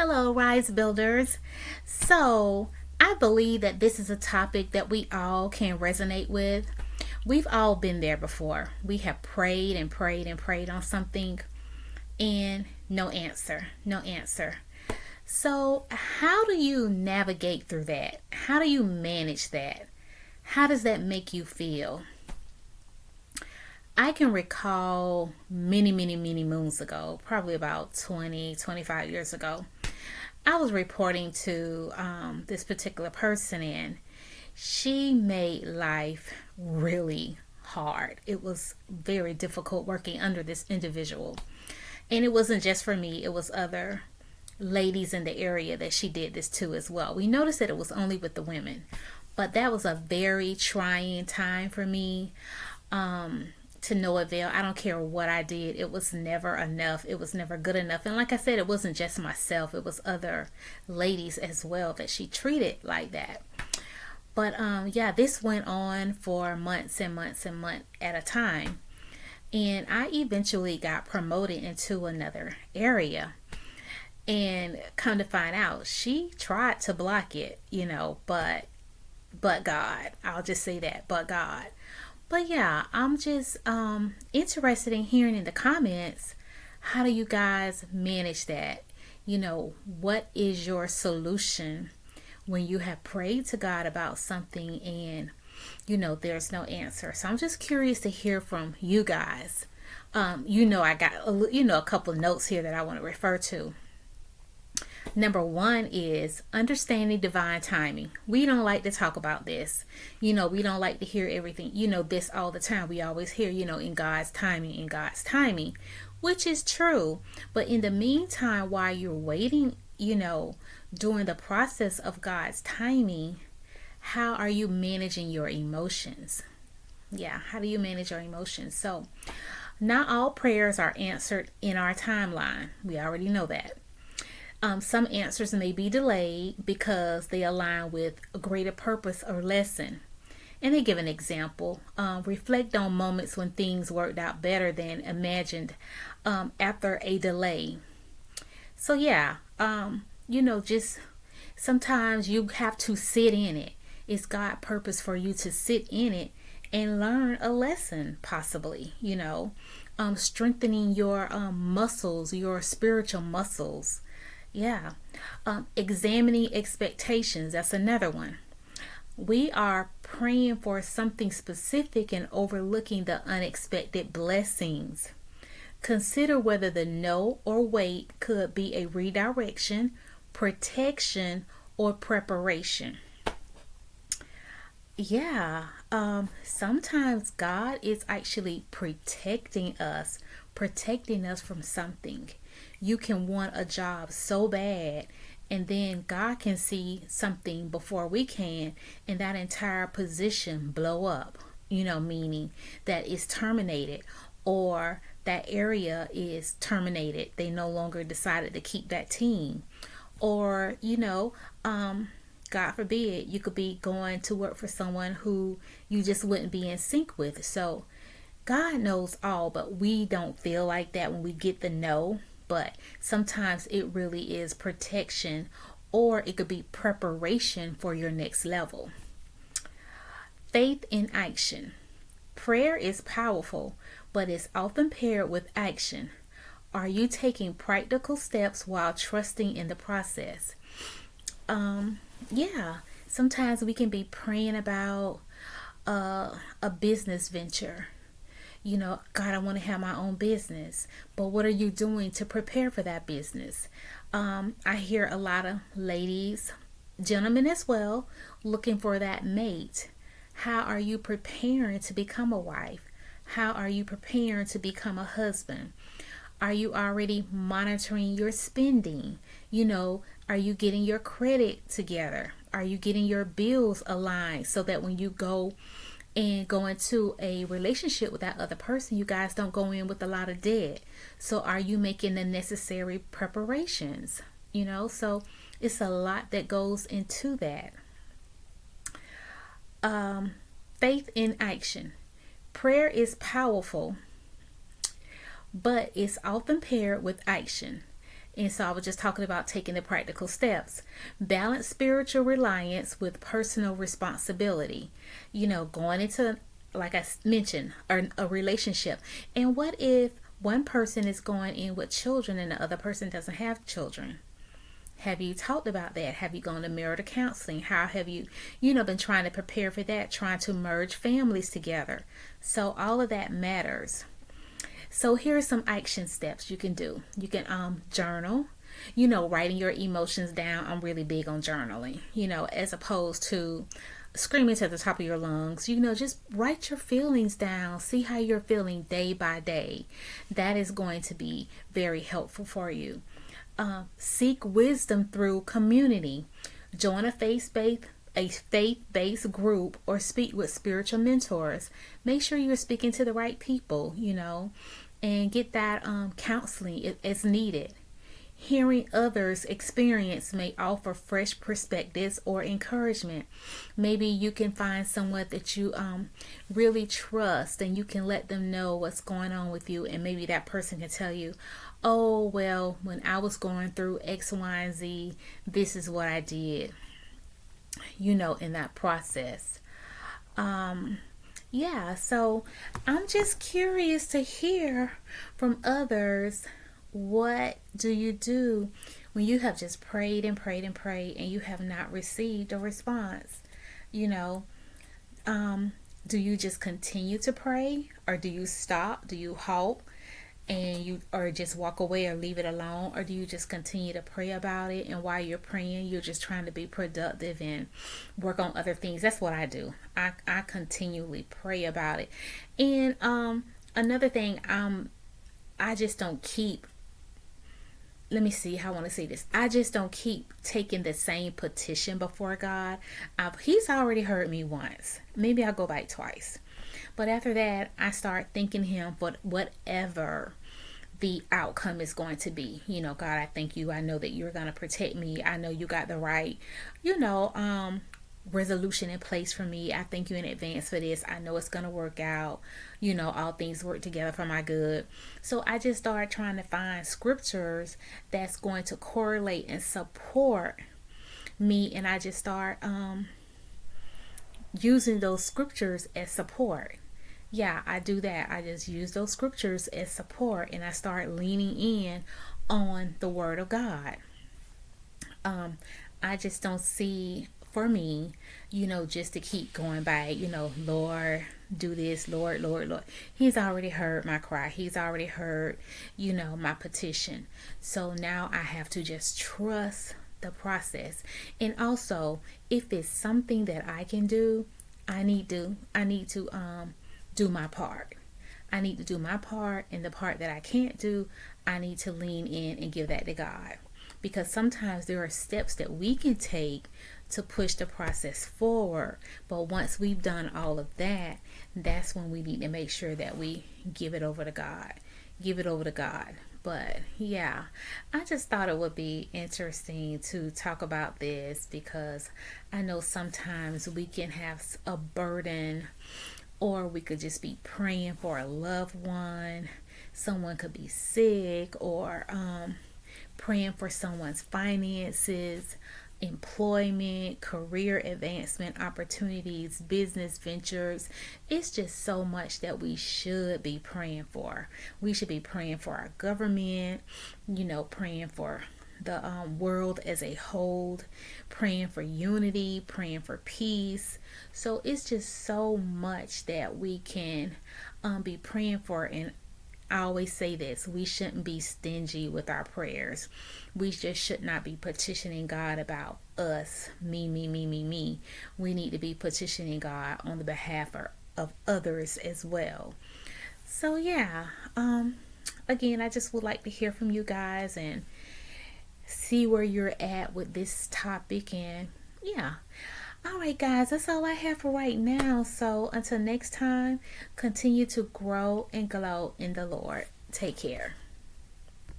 Hello, Rise Builders. So, I believe that this is a topic that we all can resonate with. We've all been there before. We have prayed and prayed and prayed on something and no answer. No answer. So, how do you navigate through that? How do you manage that? How does that make you feel? I can recall many moons ago, probably about 20, 25 years ago. I was reporting to this particular person, and she made life really hard. It was very difficult working under this individual. And it wasn't just for me, it was other ladies in the area that she did this to as well. We noticed that it was only with the women, but that was a very trying time for me. To no avail. I don't care what I did. It was never enough. It was never good enough. And like I said, it wasn't just myself. It was other ladies as well that she treated like that. But yeah, this went on for months and months and months at a time. And I eventually got promoted into another area. And come to find out, she tried to block it, but God. I'll just say that, but God. But yeah, I'm just interested in hearing in the comments, how do you guys manage that? What is your solution when you have prayed to God about something and, there's no answer? So I'm just curious to hear from you guys. I got, a couple of notes here that I want to refer to. Number one is understanding divine timing. We don't like to talk about this. We don't like to hear everything, this all the time. We always hear, in God's timing, which is true. But in the meantime, while you're waiting, during the process of God's timing, how are you managing your emotions? Yeah, how do you manage your emotions? So, not all prayers are answered in our timeline. We already know that. Some answers may be delayed because they align with a greater purpose or lesson. And they give an example. Reflect on moments when things worked out better than imagined after a delay. So yeah, just sometimes you have to sit in it. It's God's purpose for you to sit in it and learn a lesson, possibly, strengthening your muscles, your spiritual muscles. Yeah. Examining expectations. That's another one. We are praying for something specific and overlooking the unexpected blessings. Consider whether the no or wait could be a redirection, protection, or preparation. Yeah. Sometimes God is actually protecting us from something. You can want a job so bad, and then God can see something before we can, and that entire position blow up, meaning that it's terminated, or that area is terminated. They no longer decided to keep that team. Or, God forbid, you could be going to work for someone who you just wouldn't be in sync with. So God knows all, but we don't feel like that when we get the no. But sometimes it really is protection, or it could be preparation for your next level. Faith in action. Prayer is powerful, but it's often paired with action. Are you taking practical steps while trusting in the process? Yeah, sometimes we can be praying about a business venture. God, I want to have my own business. But what are you doing to prepare for that business? I hear a lot of ladies, gentlemen as well, looking for that mate. How are you preparing to become a wife? How are you preparing to become a husband? Are you already monitoring your spending? Are you getting your credit together? Are you getting your bills aligned so that when you go into a relationship with that other person, you guys don't go in with a lot of debt? So are you making the necessary preparations? So it's a lot that goes into that. Faith in action. Prayer is powerful, but it's often paired with action. And so I was just talking about taking the practical steps. Balance spiritual reliance with personal responsibility. Going into, like I mentioned, a relationship. And what if one person is going in with children and the other person doesn't have children? Have you talked about that? Have you gone to marital counseling? How have you, been trying to prepare for that, trying to merge families together? So all of that matters. So here are some action steps you can do. You can journal, writing your emotions down. I'm really big on journaling, as opposed to screaming to the top of your lungs. Just write your feelings down. See how you're feeling day by day. That is going to be very helpful for you. Seek wisdom through community. Join a faith-based group or speak with spiritual mentors. Make sure you're speaking to the right people, and get that counseling as needed. Hearing others' experience may offer fresh perspectives or encouragement. Maybe you can find someone that you really trust, and you can let them know what's going on with you, and maybe that person can tell you, oh, well, when I was going through X, Y, and Z, this is what I did, in that process. So I'm just curious to hear from others. What do you do when you have just prayed and prayed and prayed and you have not received a response? Do you just continue to pray, or do you stop? Do you halt or just walk away or leave it alone? Or do you just continue to pray about it, and while you're praying, you're just trying to be productive and work on other things? That's what I do. I continually pray about it. And another thing, I just don't keep, let me see how I want to say this. I just don't keep taking the same petition before God. He's already heard me once. Maybe I'll go back twice. But after that, I start thanking him for whatever the outcome is going to be. God, I thank you. I know that you're going to protect me. I know you got the right, resolution in place for me. I thank you in advance for this. I know it's going to work out. All things work together for my good. So I just start trying to find scriptures that's going to correlate and support me. And I just start using those scriptures as support. Yeah, I do that. I just use those scriptures as support, and I start leaning in on the word of God. I just don't see, for me, just to keep going by, Lord, do this, Lord, Lord, Lord. He's already heard my cry. He's already heard, my petition. So now I have to just trust the process. And also, if it's something that I can do, I need to do my part. I need to do my part, and the part that I can't do, I need to lean in and give that to God. Because sometimes there are steps that we can take to push the process forward. But once we've done all of that, that's when we need to make sure that we give it over to God. Give it over to God. But yeah, I just thought it would be interesting to talk about this, because I know sometimes we can have a burden, or we could just be praying for a loved one. Someone could be sick, or praying for someone's finances, employment, career advancement opportunities, business ventures. It's just so much that we should be praying for. We should be praying for our government, praying for the world as a whole, praying for unity, praying for peace. So it's just so much that we can be praying for. And I always say this: we shouldn't be stingy with our prayers. We just should not be petitioning God about us, me. We need to be petitioning God on the behalf of others as well. So yeah, again, I just would like to hear from you guys and see where you're at with this topic. And yeah, all right guys, that's all I have for right now. So until next time, continue to grow and glow in the Lord. Take care.